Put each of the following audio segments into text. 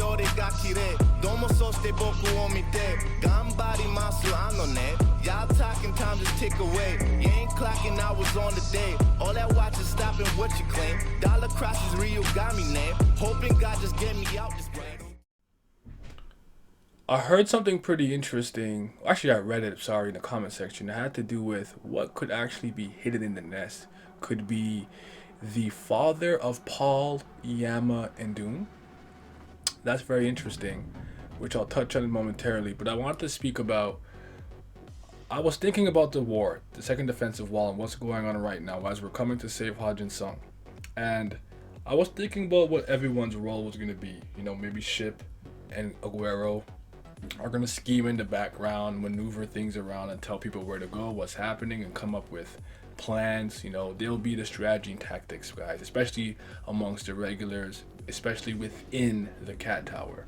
俺が綺麗どうもそして僕を見て頑張りますあのね Y'all talking time just tick away You ain't clocking hours on the day All that watch is stopping what you claim Dollar crosses Ryugami name Hoping God just get me out this way I heard something pretty interesting. Actually, I read it, sorry, in the comment section. It had to do with what could actually be hidden in the nest. Could be the father of Paul, Yama, and Dune. That's very interesting, which I'll touch on momentarily. But I wanted to speak about. I was thinking about the war, the second defensive wall, and what's going on right now as we're coming to save Hajin Sung. And I was thinking about what everyone's role was going to be. You know, maybe Ship and Aguero are going to scheme in the background, maneuver things around, and tell people where to go, what's happening, and come up with plans. You know, they'll be the strategy and tactics guys, especially amongst the regulars, especially within the cat tower.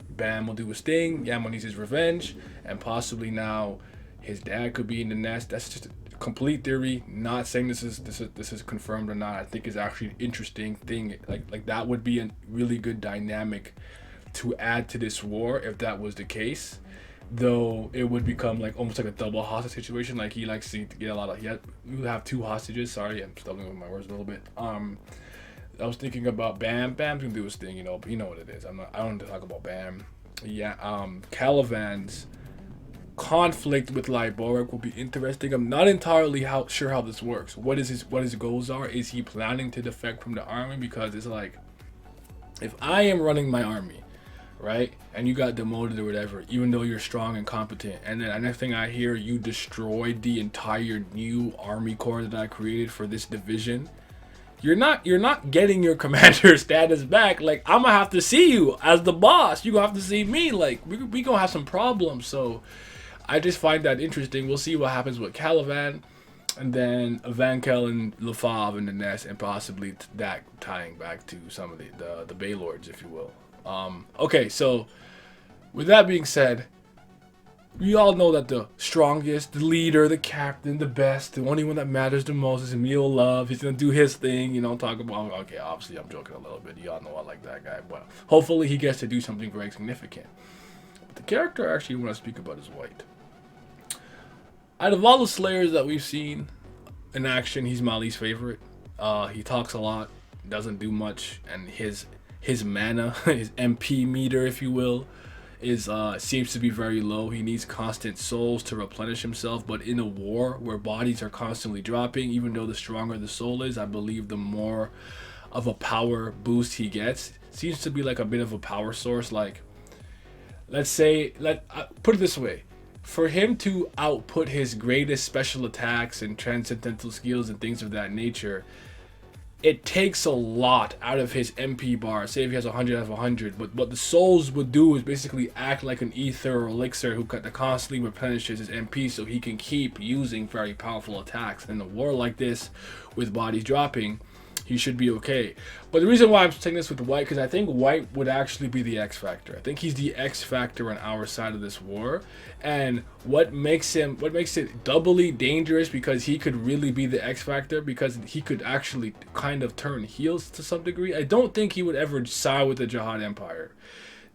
Bam will do his thing, Yama needs his revenge, and possibly now his dad could be in the nest. That's just a complete theory, not saying this is confirmed or not. I think it's actually an interesting thing. Like that would be a really good dynamic to add to this war if that was the case, though it would become like almost like a double hostage situation. Like he likes to get a lot of we would have two hostages. Sorry, I'm stumbling with my words a little bit. I was thinking about Bam's gonna do his thing, you know, but you know what it is. I don't want to talk about Bam. Yeah, Calivan's conflict with Lyborik will be interesting. I'm not entirely sure how this works. What his goals are? Is he planning to defect from the army? Because it's like, if I am running my army, right, and you got demoted or whatever, even though you're strong and competent, and then the next thing I hear, you destroyed the entire new army corps that I created for this division, you're not getting your commander status back. Like, I'm gonna have to see you as the boss. You gonna have to see me. Like, we gonna have some problems. So I just find that interesting. We'll see what happens with Calivan, and then Evankel and Lefave in the nest, and possibly that tying back to some of the Bay Lords, if you will. Okay, so with that being said, we all know that the strongest, the leader, the captain, the best, the only one that matters the most is Mule Love. He's gonna do his thing, you know, talk about, okay, obviously I'm joking a little bit. Y'all know I like that guy, but hopefully he gets to do something very significant. But the character I actually want to speak about is White. Out of all the Slayers that we've seen in action, he's my least favorite. He talks a lot, doesn't do much, and his mana, his MP meter, if you will, is seems to be very low. He needs constant souls to replenish himself, but in a war where bodies are constantly dropping, even though the stronger the soul is, I believe the more of a power boost he gets. Seems to be like a bit of a power source. Like, let's say, put it this way. For him to output his greatest special attacks and transcendental skills and things of that nature, it takes a lot out of his MP bar. Say if he has 100 out of 100, but what the souls would do is basically act like an ether or elixir who constantly replenishes his MP so he can keep using very powerful attacks. In a war like this, with bodies dropping, he should be okay. But the reason why I'm saying this with White, because I think White would actually be the X factor. I think he's the X factor on our side of this war, and what makes it doubly dangerous, because he could really be the X factor, because he could actually kind of turn heels to some degree. I don't think he would ever side with the Jihad Empire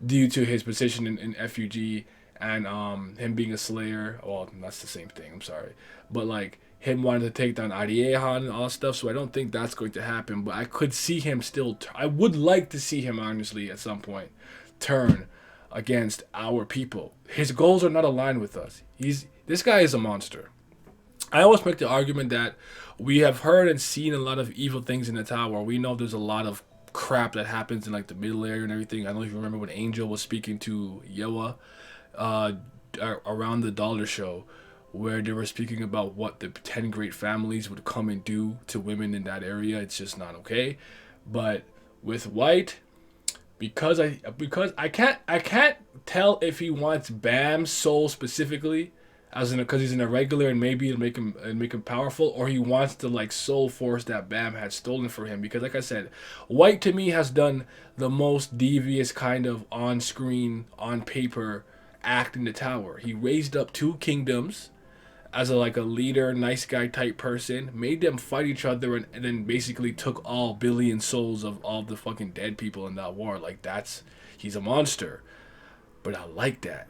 due to his position in F.U.G and him being a Slayer. Well, that's the same thing, I'm sorry, but like him wanting to take down Ariehan and all that stuff, so I don't think that's going to happen. But I could see him still, I would like to see him, honestly, at some point, turn against our people. His goals are not aligned with us. This guy is a monster. I always make the argument that we have heard and seen a lot of evil things in the tower. We know there's a lot of crap that happens in like the middle area and everything. I don't know if you remember when Angel was speaking to Yewa around the Dollar Show, where they were speaking about what the 10 great families would come and do to women in that area. It's just not okay. But with White, because I can't tell if he wants Bam's soul specifically, as in because he's in a regular and maybe it'll make him powerful, or he wants to like soul force that Bam had stolen for him. Because like I said, White to me has done the most devious kind of on screen, on paper act in the tower. He raised up 2 kingdoms as a like a leader, nice guy type person, made them fight each other, and then basically took all billion souls of all the fucking dead people in that war. Like he's a monster. But I like that.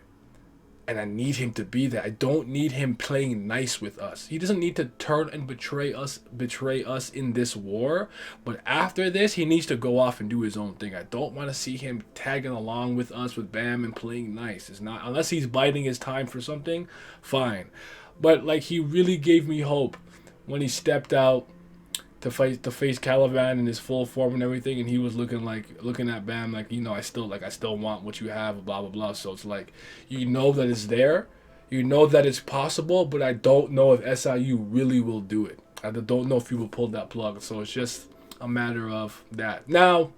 And I need him to be that. I don't need him playing nice with us. He doesn't need to turn and betray us in this war. But after this, he needs to go off and do his own thing. I don't want to see him tagging along with us with Bam and playing nice. It's not, unless he's biding his time for something, fine. But like, he really gave me hope when he stepped out to face Caliban in his full form and everything, and he was looking at Bam like, you know, I still want what you have, blah blah blah. So it's like, you know that it's there, you know that it's possible, but I don't know if SIU really will do it. I don't know if he will pull that plug. So it's just a matter of that. Now,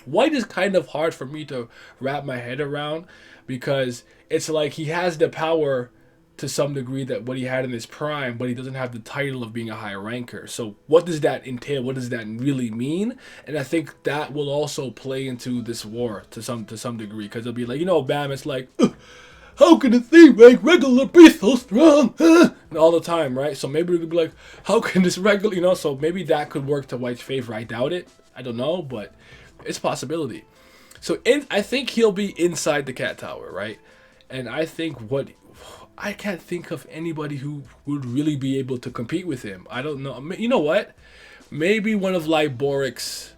White is kind of hard for me to wrap my head around, because it's like he has the power to some degree that what he had in his prime, but he doesn't have the title of being a high ranker. So what does that entail? What does that really mean? And I think that will also play into this war to some degree, because it'll be like, you know, Bam, it's like, how can a thing rank regular be so strong? And all the time, right? So maybe it could be like, how can this regular, you know? So maybe that could work to White's favor. I doubt it. I don't know, but it's a possibility. So I think he'll be inside the Cat Tower, right? And I think I can't think of anybody who would really be able to compete with him. I don't know. You know what? Maybe one of Liboric's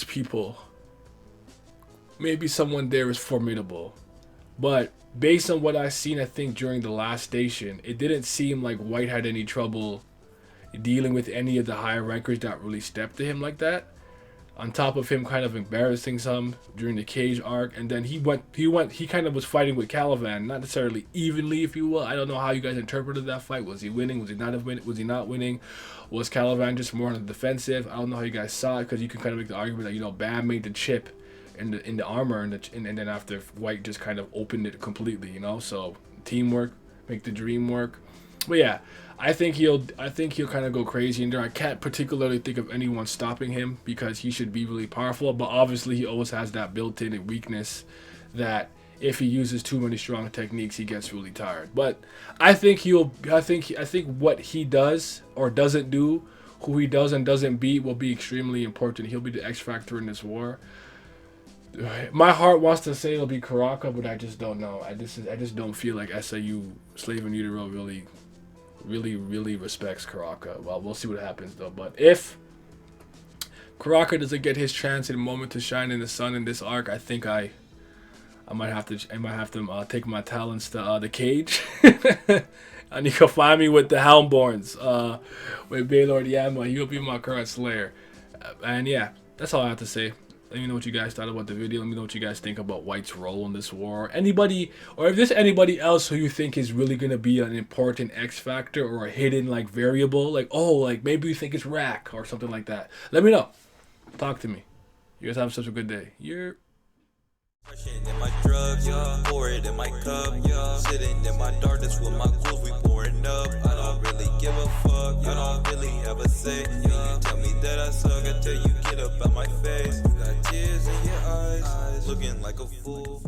people. Maybe someone there is formidable. But based on what I've seen, I think during the last station, it didn't seem like White had any trouble dealing with any of the higher rankers that really stepped to him like that. On top of him kind of embarrassing some during the cage arc, and then he kind of was fighting with Caliban, not necessarily evenly, if you will. I don't know how you guys interpreted that fight. Was he winning? Was he not winning? Was Caliban just more on the defensive? I don't know how you guys saw it, because you can kind of make the argument that, you know, Bam made the chip in the armor, and then after White just kind of opened it completely, you know. So teamwork make the dream work. But yeah, I think he'll kind of go crazy in there. I can't particularly think of anyone stopping him, because he should be really powerful. But obviously, he always has that built-in weakness that if he uses too many strong techniques, he gets really tired. But I think what he does or doesn't do, who he does and doesn't beat, will be extremely important. He'll be the X factor in this war. My heart wants to say it'll be Karaka, but I just don't know. I just don't feel like SIU Slave in Utero really respects Karaka. Well, we'll see what happens though. But if Karaka doesn't get his chance in a moment to shine in the sun in this arc, I think I might have to take my talents to the cage. And you can find me with the Helmborns, with Baylord Yama. He'll be my current Slayer. And yeah, that's all I have to say. Let me know what you guys thought about the video. Let me know what you guys think about White's role in this war. Anybody, or if there's anybody else who you think is really going to be an important X factor or a hidden like variable, like, oh, like maybe you think it's Rack or something like that. Let me know. Talk to me. You guys have such a good day. You're in my drugs, pour it in my cup, sitting in my darkness with my ghouls, we pouring up. I don't really give a fuck, I don't really have a say. You tell me that I suck until you get up out my face. You got tears in your eyes, looking like a fool.